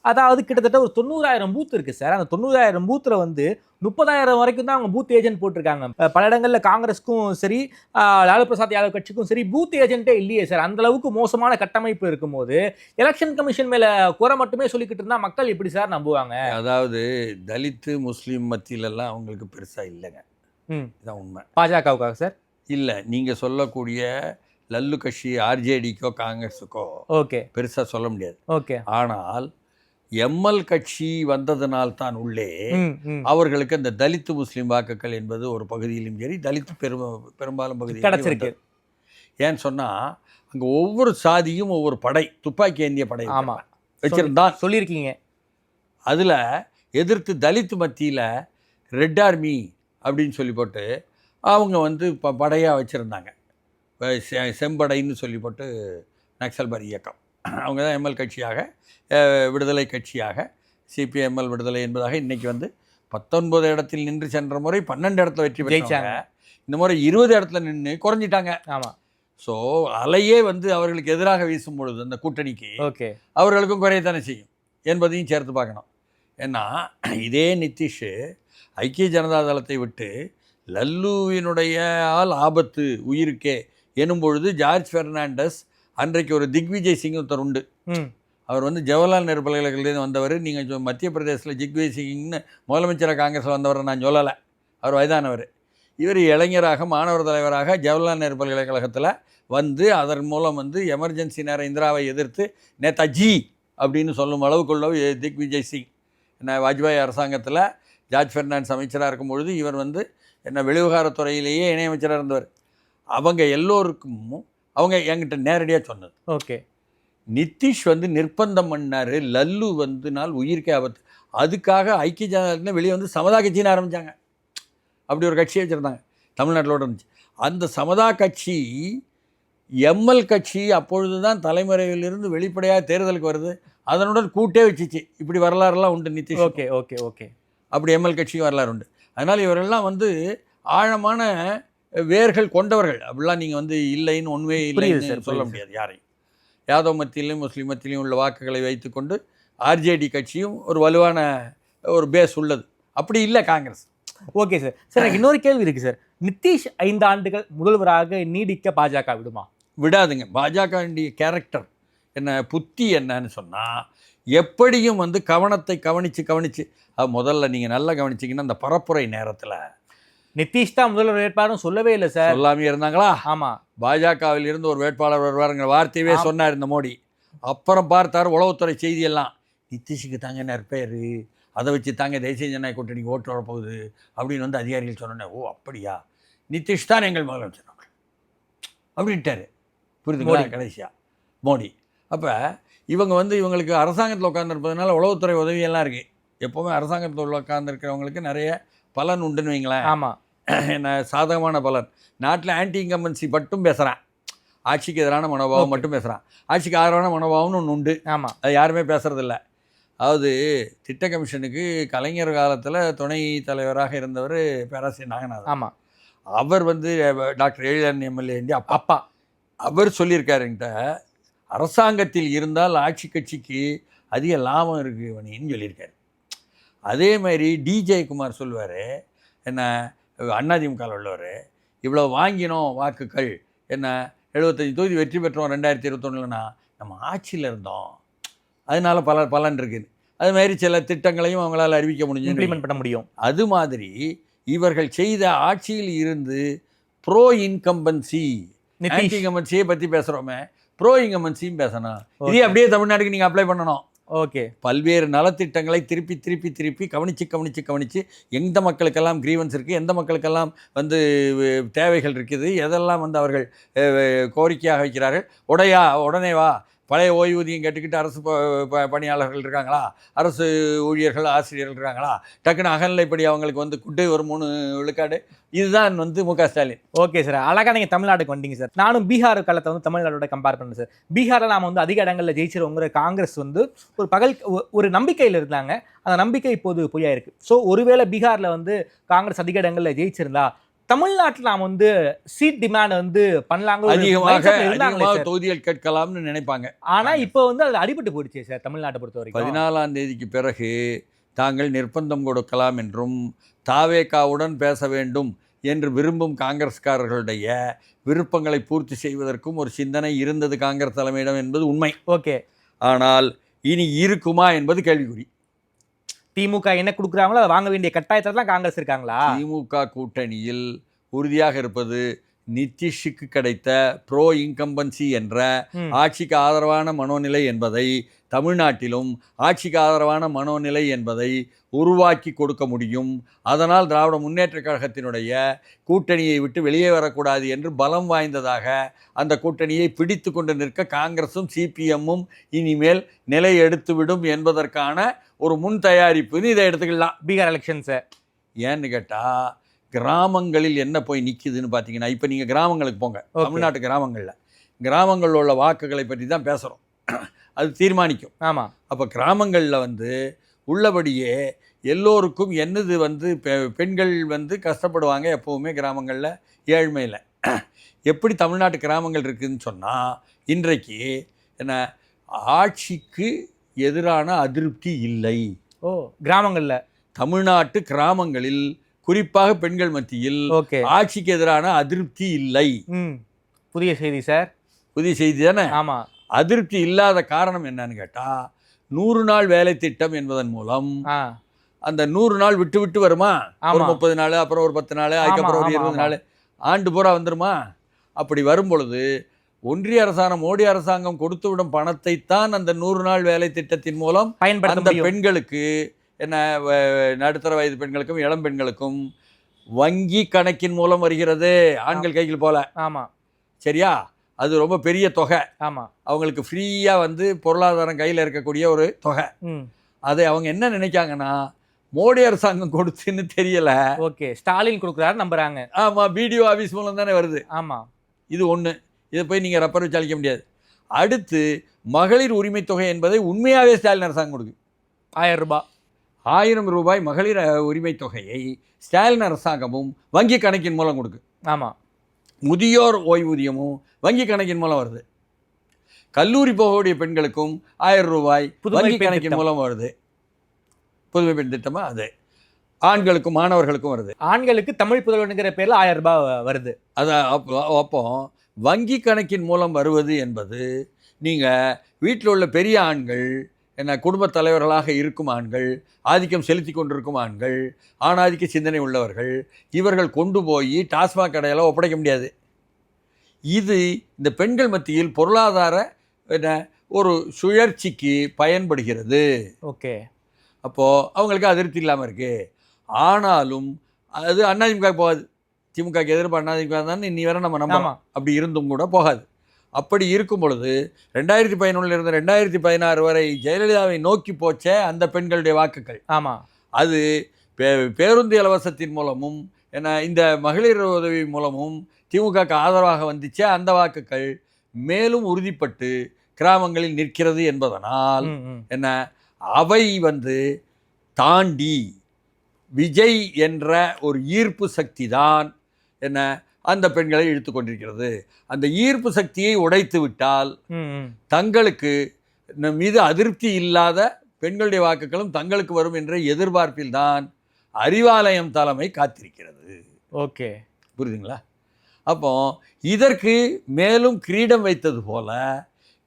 அதாவது கிட்டத்தட்ட ஒரு 90,000 பூத் இருக்குது சார். அந்த 90,000 பூத்தில் வந்து 30,000 வரைக்கும் தான் அவங்க பூத் ஏஜென்ட் போட்டிருக்காங்க. பல இடங்களில் காங்கிரஸுக்கும் சரி, லாலு பிரசாத் யாதவ் கட்சிக்கும் சரி பூத் ஏஜென்ட்டே இல்லையே சார். அந்த அளவுக்கு மோசமான கட்டமைப்பு இருக்கும்போது எலெக்ஷன் கமிஷன் மேலே குறை மட்டுமே சொல்லிக்கிட்டு இருந்தால் மக்கள் எப்படி சார் நம்புவாங்க? அதாவது தலித்து முஸ்லீம் மத்தியிலெல்லாம் அவங்களுக்கு பெருசாக இல்லைங்க. இதுதான் உண்மை. பாஜகவுக்காக சார் இல்லை, நீங்கள் சொல்லக்கூடிய லல்லு கட்சி ஆர்ஜேடிக்கோ காங்கிரஸுக்கோ பெருசாக சொல்ல முடியாது. ஆனால் எம்எல் கட்சி வந்ததனால் உள்ளே அவர்களுக்கு அந்த தலித்து முஸ்லீம் வாக்குகள் என்பது ஒரு பகுதியிலும் சரி, தலித்து பெரும்பாலும் பகுதியில் கிடைச்சிருக்கு. ஏன்னு சொன்னால் அங்கே ஒவ்வொரு சாதியும் ஒவ்வொரு படை, துப்பாக்கி ஏந்திய படை வச்சிருந்தான் சொல்லியிருக்கீங்க. அதில் எதிர்த்து தலித்து மத்தியில் ரெட் ஆர்மி அப்படின்னு சொல்லி போட்டு அவங்க வந்து படையாக வச்சுருந்தாங்க. செம்படைன்னு சொல்லி போட்டு நக்சல்பாரி இயக்கம், அவங்க தான் எம்எல் கட்சியாக, விடுதலை கட்சியாக, சிபிஎம்எல் விடுதலை என்பதாக இன்றைக்கி வந்து 19 இடத்தில் நின்று சென்ற முறை 12 இடத்துல வெற்றி பெற்றாங்க. இந்த முறை 20 இடத்துல நின்று குறைஞ்சிட்டாங்க. ஆமாம். ஸோ அலையே வந்து அவர்களுக்கு எதிராக வீசும் பொழுது அந்த கூட்டணிக்கு அவர்களுக்கும் குறையத்தானே செய்யும் என்பதையும் சேர்த்து பார்க்கணும். ஏன்னா இதே நிதிஷ் ஐக்கிய ஜனதா தளத்தை விட்டு லல்லுவினுடைய ஆபத்து உயிருக்கே எனும் பொழுது ஜார்ஜ் பெர்னாண்டஸ் அன்றைக்கு ஒரு திக்விஜய் சிங் ஒருத்தர் உண்டு. அவர் வந்து ஜவஹர்லால் நேரு பல்கலைக்கழகத்துலேருந்து வந்தவர். நீங்கள் மத்திய பிரதேசத்தில் திக்விஜய் சிங்னு முதலமைச்சராக காங்கிரஸில் வந்தவரை நான் சொல்லலை, அவர் வயதானவர். இவர் இளைஞராக மாணவர் தலைவராக ஜவஹர்லால் நேரு பல்கலைக்கழகத்தில் வந்து அதன் மூலம் வந்து எமர்ஜென்சி நேரம் இந்திராவை எதிர்த்து நேதாஜி அப்படின்னு சொல்லும் அளவுக்குள்ள திக்விஜய் சிங் என்ன வாஜ்பாய் அரசாங்கத்தில் ஜார்ஜ் ஃபெர்னாண்டஸ் அமைச்சராக இருக்கும்பொழுது இவர் வந்து என்ன வெளிவிவகாரத்துறையிலேயே இணையமைச்சராக இருந்தவர். அவங்க எல்லோருக்கும் அவங்க என்கிட்ட நேரடியாக சொன்னது, ஓகே, நிதிஷ் வந்து நிர்பந்தம் பண்ணார், லல்லு வந்து நாள் உயிர்க்கே ஆபத்து, அதுக்காக ஐக்கிய ஜனதா வெளியே வந்து சமதா கட்சின்னு ஆரம்பித்தாங்க. அப்படி ஒரு கட்சியை வச்சுருந்தாங்க, தமிழ்நாட்டிலோடு இருந்துச்சு. அந்த சமதா கட்சி எம்எல் கட்சி அப்பொழுது தான் தலைமுறையிலிருந்து வெளிப்படையாக தேர்தலுக்கு வருது, அதனுடன் கூட்டே வச்சிச்சு. இப்படி வரலாறுலாம் உண்டு நிதிஷ். ஓகே ஓகே ஓகே அப்படி எம்எல் கட்சியும் வரலாறு உண்டு. அதனால் இவரெல்லாம் வந்து ஆழமான வேர்கள் கொண்டவர்கள். அப்படிலாம் நீங்கள் வந்து இல்லைன்னு உண்மையே இல்லைன்னு சொல்ல முடியாது யாரையும். யாதவ் மத்தியிலையும் முஸ்லீம் மத்தியிலையும் உள்ள வாக்குகளை வைத்துக்கொண்டு ஆர்ஜேடி கட்சியும் ஒரு வலுவான ஒரு பேஸ் உள்ளது. அப்படி இல்லை காங்கிரஸ். Okay sir. சார் எனக்கு இன்னொரு கேள்வி இருக்குது சார். நிதிஷ் 5 ஆண்டுகள் முதல்வராக நீடிக்க பாஜக விடுமா? விடாதுங்க. பாஜக கேரக்டர் என்ன, புத்தி என்னன்னு சொன்னால் எப்படியும் வந்து கவனத்தை கவனித்து அது முதல்ல நீங்கள் நல்லா கவனிச்சிங்கன்னா அந்த பரப்புரை நேரத்தில் நிதிஷ் தான் முதல்வர் வேட்பாளரும் சொல்லவே இல்லை சார். சொல்லாமே இருந்தாங்களா? ஆமாம், பாஜகவில் இருந்து ஒரு வேட்பாளர் வருவாருங்கிற வார்த்தையவே சொன்னார் இந்த மோடி. அப்புறம் பார்த்தார் உளவுத்துறை செய்தியெல்லாம், நிதிஷுக்கு தாங்க நற்பெயர், அதை வச்சு தாங்க தேசிய ஜனநாயக கூட்டணிக்கு ஓட்டு வரப்போகுது அப்படின்னு வந்து அதிகாரிகள் சொன்னோன்னே, ஓ அப்படியா, நிதிஷ் தான் எங்கள் முதலமைச்சர் அப்படின்ட்டாரு. புரியுதுங்களா? கடைசியாக மோடி. அப்போ இவங்க வந்து இவங்களுக்கு அரசாங்கத்தில் உட்காந்துருப்பதுனால உளவுத்துறை உதவியெல்லாம் இருக்குது. எப்போவுமே அரசாங்கத்தில் உட்காந்துருக்கிறவங்களுக்கு நிறைய பலன் உண்டுன்னு வைங்களேன். ஆமாம், என்ன சாதகமான பலன். நாட்டில் ஆன்டி இன்கம்பன்சி மட்டும் பேசுகிறான், ஆட்சிக்கு எதிரான மனோபாவம் மட்டும் பேசுகிறான். ஆட்சிக்கு ஆதரவான மனோபாவம்னு ஒன்று உண்டு. ஆமாம், அது யாருமே பேசுகிறதில்ல. அதாவது திட்ட கமிஷனுக்கு கலைஞர் காலத்தில் துணை தலைவராக இருந்தவர் பேராசிரியர் நாகநாதன். ஆமாம், அவர் வந்து டாக்டர் எழிலன் எம்எல்ஏ அப்பா அவர் சொல்லியிருக்காருங்கிட்ட, அரசாங்கத்தில் இருந்தால் ஆட்சி கட்சிக்கு அதிக லாபம் இருக்குது வணின்னு சொல்லியிருக்காரு. அதே மாதிரி டிஜெயக்குமார் சொல்லுவார், என்ன அதிமுகவில் உள்ளவர், இவ்வளோ வாங்கினோம் வாக்குகள், என்ன 75 தொகுதி வெற்றி பெற்றோம் 2021னா நம்ம ஆட்சியில் இருந்தோம், அதனால பலன் இருக்குது. அது மாதிரி சில திட்டங்களையும் அவங்களால் அறிவிக்க முடியும், இம்ப்ளிமெண்ட் பண்ண முடியும். அது மாதிரி இவர்கள் செய்த ஆட்சியில் இருந்து ப்ரோ இன்கம்பன்சி ஆன்டி இன்கம்பன்சியை பற்றி பேசுகிறோமே, ப்ரோ இன்கம்பன்சியும் பேசணும். இதே அப்படியே தமிழ்நாட்டுக்கு நீங்கள் அப்ளை பண்ணணும். ஓகே, பல்வேறு நலத்திட்டங்களை திருப்பி கவனித்து எந்த மக்களுக்கெல்லாம் கிரீவன்ஸ் இருக்குது, எந்த மக்களுக்கெல்லாம் வந்து தேவைகள் இருக்குது, எதெல்லாம் வந்து அவர்கள் கோரிக்கையாக வைக்கிறார்கள். உடனே வா, பழைய ஓய்வூதியம் கேட்டுக்கிட்டு அரசு பணியாளர்கள் இருக்காங்களா, அரசு ஊழியர்கள் ஆசிரியர்கள் இருக்காங்களா, டக்குன்னு அகநிலைப்படி அவங்களுக்கு வந்து குட்டை ஒரு 3 விழுக்காடு. இதுதான் வந்து மு க ஸ்டாலின். ஓகே சார், அழகாக நீங்கள் தமிழ்நாட்டுக்கு வந்தீங்க சார். நானும் பீகார் காலத்தை வந்து தமிழ்நாட்டோட கம்பேர் பண்ணுறேன் சார். பீகாரில் நாம் வந்து அதிக இடங்களில் ஜெயிச்சிருவோங்கிற காங்கிரஸ் வந்து ஒரு நம்பிக்கையில் இருந்தாங்க. அந்த நம்பிக்கை இப்போது பொய்யாயிருக்கு. ஸோ ஒருவேளை பீகாரில் வந்து காங்கிரஸ் அதிக இடங்களில் ஜெயிச்சிருந்தா தமிழ்நாட்டில் நாம் வந்து சீட் டிமாண்ட் வந்து பண்ணலாங்க, அதிகமாக தொகுதிகள் கேட்கலாம்னு நினைப்பாங்க. ஆனால் இப்போ வந்து அது அடிபட்டு போயிடுச்சு சார் தமிழ்நாட்டை பொறுத்த வரைக்கும். 14ஆம் தேதிக்கு பிறகு தாங்கள் நிர்பந்தம் கொடுக்கலாம் என்றும் தாவேகாவுடன் பேச வேண்டும் என்று விரும்பும் காங்கிரஸ்காரர்களுடைய விருப்பங்களை பூர்த்தி செய்வதற்கும் ஒரு சிந்தனை இருந்தது காங்கிரஸ் தலைமையிடம் என்பது உண்மை. ஓகே, ஆனால் இனி இருக்குமா என்பது கேள்விக்குறி. திமுக என்ன கொடுக்குறாங்களோ அதை வாங்க வேண்டிய கட்டாயத்தில் காங்கிரஸ் இருக்காங்களா? திமுக கூட்டணியில் உறுதியாக இருப்பது நிதிஷுக்கு கிடைத்த ப்ரோ இன்கம்பன்சி என்ற ஆட்சிக்கு ஆதரவான மனோநிலை என்பதை தமிழ்நாட்டிலும் ஆட்சிக்கு ஆதரவான மனோநிலை என்பதை உருவாக்கி கொடுக்க முடியும். அதனால் திராவிட முன்னேற்றக் கழகத்தினுடைய கூட்டணியை விட்டு வெளியே வரக்கூடாது என்று பலம் வாய்ந்ததாக அந்த கூட்டணியை பிடித்து கொண்டு நிற்க காங்கிரஸும் சிபிஎம்மும் இனிமேல் நிலை எடுத்துவிடும் என்பதற்கான ஒரு முன் தயாரிப்புன்னு இதை எடுத்துக்கலாம். பீகார் எலெக்ஷன்ஸை ஏன்னு கேட்டால் கிராமங்களில் என்ன போய் நிற்கிதுன்னு பார்த்தீங்கன்னா, இப்போ நீங்கள் கிராமங்களுக்கு போங்க, தமிழ்நாட்டு கிராமங்களில் உள்ள வாக்குகளை பற்றி தான் பேசுகிறோம், அது தீர்மானிக்கும். ஆமாம், அப்போ கிராமங்களில் வந்து உள்ளபடியே எல்லோருக்கும் என்னது வந்து பெண்கள் வந்து கஷ்டப்படுவாங்க எப்போவுமே கிராமங்களில் ஏழ்மையில். எப்படி தமிழ்நாட்டு கிராமங்கள் இருக்குதுன்னு சொன்னால், இன்றைக்கு என்ன ஆட்சிக்கு எதிரான அதிருப்தி இல்லை. கிராமங்களில், தமிழ்நாட்டு கிராமங்களில் குறிப்பாக பெண்கள் மத்தியில் ஆட்சிக்கு எதிரான அதிருப்தி இல்லை. புதிய செய்தி சார். புதிய செய்தி தானே. ஆமா. அதிருப்தி இல்லாத காரணம் என்னன்னு கேட்டால் 100 நாள் வேலை திட்டம் என்பதன் மூலம் அந்த 100 நாள் விட்டு விட்டு வருமா, ஒரு 30 நாள், அப்புறம் ஒரு 10 நாள், அதுக்கப்புறம் ஒரு 20 நாள், ஆண்டு பூரா வந்துருமா. அப்படி வரும் பொழுது ஒன்றிய அரசாங்கம், மோடி அரசாங்கம் கொடுத்துவிடும் பணத்தை தான் அந்த 100 நாள் வேலை திட்டத்தின் மூலம் அந்த பெண்களுக்கு, என்ன நடுத்தர வயது பெண்களுக்கும் இளம் பெண்களுக்கும் வங்கி கணக்கின் மூலம் வருகிறது, ஆண்கள் கையில் போல. ஆமா, சரியா? அது ரொம்ப பெரிய தொகை. ஆமா, அவங்களுக்கு ஃப்ரீயா வந்து பொருளாதாரம் கையில் இருக்கக்கூடிய ஒரு தொகை. அதை அவங்க என்ன நினைக்காங்கன்னா, மோடி அரசாங்கம் கொடுத்துன்னு தெரியல, ஓகே, ஸ்டாலின் கொடுக்குறாரு நம்புறாங்க. ஆமா, பிடிஓ ஆபீஸ் மூலம் தானே வருது. ஆமா, இது ஒன்று. இதை போய் நீங்கள் ரப்பர் வச்சு அழிக்க முடியாது. அடுத்து மகளிர் உரிமை தொகை என்பதை உண்மையாகவே ஸ்டாலின் அரசாங்கம் கொடுக்கு. 1000 ரூபாய், 1000 ரூபாய் மகளிர் உரிமை தொகையை ஸ்டாலின் அரசாங்கமும் வங்கி கணக்கின் மூலம் கொடுக்கு. ஆமாம். முதியோர் ஓய்வூதியமும் வங்கி கணக்கின் மூலம் வருது. கல்லூரி போகக்கூடிய பெண்களுக்கும் 1000 ரூபாய் வங்கி கணக்கின் மூலம் வருது. புதுமை பெண் திட்டமா அது. ஆண்களுக்கும் மாணவர்களுக்கும் வருது. ஆண்களுக்கு தமிழ் புதல்வனுங்கிற பேரில் 1000 ரூபாய் வருது. அதான் அப்போ வங்கி கணக்கின் மூலம் வருவது என்பது, நீங்கள் வீட்டில் உள்ள பெரிய ஆண்கள், என்ன குடும்பத் தலைவர்களாக இருக்கும் ஆண்கள், ஆதிக்கம் செலுத்தி கொண்டிருக்கும் ஆண்கள், ஆணாதிக்க சிந்தனை உள்ளவர்கள், இவர்கள் கொண்டு போய் டாஸ்மாக் கடையில் ஒப்படைக்க முடியாது. இது இந்த பெண்கள் மத்தியில் பொருளாதார என்ன ஒரு சுழற்சிக்கு பயன்படுகிறது. ஓகே. அப்போது அவங்களுக்கு அதிருப்தி இல்லாமல் இருக்குது. ஆனாலும் அது அதிமுக போகாது. திமுகக்கு எதிர்ப்பு அதிமுக தான் இன்னி வரை நம்ம நம்பலாம். அப்படி இருந்தும் கூட போகாது. அப்படி இருக்கும் பொழுது 2011 2016 வரை ஜெயலலிதாவை நோக்கி போச்சே அந்த பெண்களுடைய வாக்குகள். ஆமாம். அது பேருந்து இலவசத்தின் மூலமும் என்ன இந்த மகளிர் உதவி மூலமும் திமுகக்கு ஆதரவாக வந்துச்சே அந்த வாக்குகள் மேலும் உறுதிப்பட்டு கிராமங்களில் நிற்கிறது என்பதனால் என்ன அவை வந்து தாண்டி விஜய் என்ற ஒரு ஈர்ப்பு சக்தி தான் என்ன அந்த பெண்களை இழுத்து கொண்டிருக்கிறது. அந்த ஈர்ப்பு சக்தியை உடைத்து விட்டால் தங்களுக்கு மீது அதிருப்தி இல்லாத பெண்களுடைய வாக்குகளும் தங்களுக்கு வரும் என்ற எதிர்பார்ப்பில் தான் அறிவாலயம் தலைமை காத்திருக்கிறது. ஓகே, புரியுதுங்களா? அப்போ இதற்கு மேலும் கிரீடம் வைத்தது போல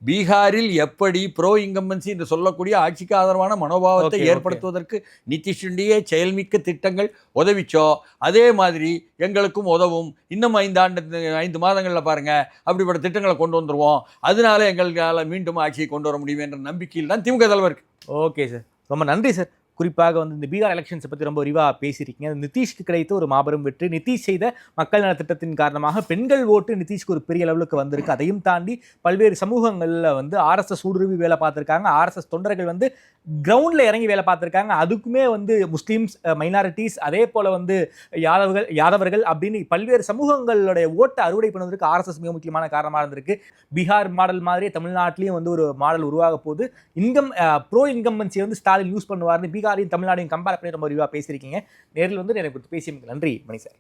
பீகாரில் எப்படி ப்ரோ இன்கம்பன்சி என்று சொல்லக்கூடிய ஆட்சிக்கு ஆதரவான மனோபாவத்தை ஏற்படுத்துவதற்கு நிதிஷுடைய செயல்மிக்க திட்டங்கள் உதவிச்சோ, அதே மாதிரி எங்களுக்கும் உதவும். இன்னும் 5 மாதங்களில் பாருங்கள் அப்படிப்பட்ட திட்டங்களை கொண்டு வந்துடுவோம், அதனால எங்களால் மீண்டும் ஆட்சியை கொண்டு வர முடியும் என்ற நம்பிக்கையில் தான் திமுக தலைவருக்கு. ஓகே சார், ரொம்ப நன்றி சார். குறிப்பாக வந்து இந்த பீகார் எலெக்ஷன்ஸை பற்றி ரொம்ப விரிவாக பேசியிருக்கீங்க. நிதிஷ்க்கு கிடைத்த ஒரு மாபெரும் வெற்றி, நிதிஷ் செய்த மக்கள் நல திட்டத்தின் காரணமாக பெண்கள் ஓட்டு நிதிஷ்க்கு ஒரு பெரிய லெவலுக்கு வந்திருக்கு. அதையும் தாண்டி பல்வேறு சமூகங்களில் வந்து ஆர்எஸ்எஸ் ஊடுருவி வேலை பார்த்துருக்காங்க, ஆர்எஸ்எஸ் தொண்டர்கள் வந்து கிரவுண்டில் இறங்கி வேலை பார்த்துருக்காங்க. அதுக்குமே வந்து முஸ்லீம்ஸ், மைனாரிட்டிஸ், அதே போல் வந்து யாதவர்கள் அப்படின்னு பல்வேறு சமூகங்களுடைய ஓட்டை அறுவடை பண்ணுவதற்கு ஆர்எஸ்எஸ் மிக முக்கியமான காரணமாக இருந்திருக்கு. பீகார் மாடல் மாதிரியே தமிழ்நாட்டிலையும் வந்து ஒரு மாடல் உருவாக போகுது. ப்ரோ இன்கம்பன்சியை வந்து ஸ்டாலின் யூஸ் பண்ணுவார்னு பீகாரையும் தமிழ்நாடையும் கம்பேர் பண்ணி ரொம்ப விரிவாக பேசியிருக்கீங்க. நேரில் வந்து எனக்கு பேசிய நன்றி மணி சார்.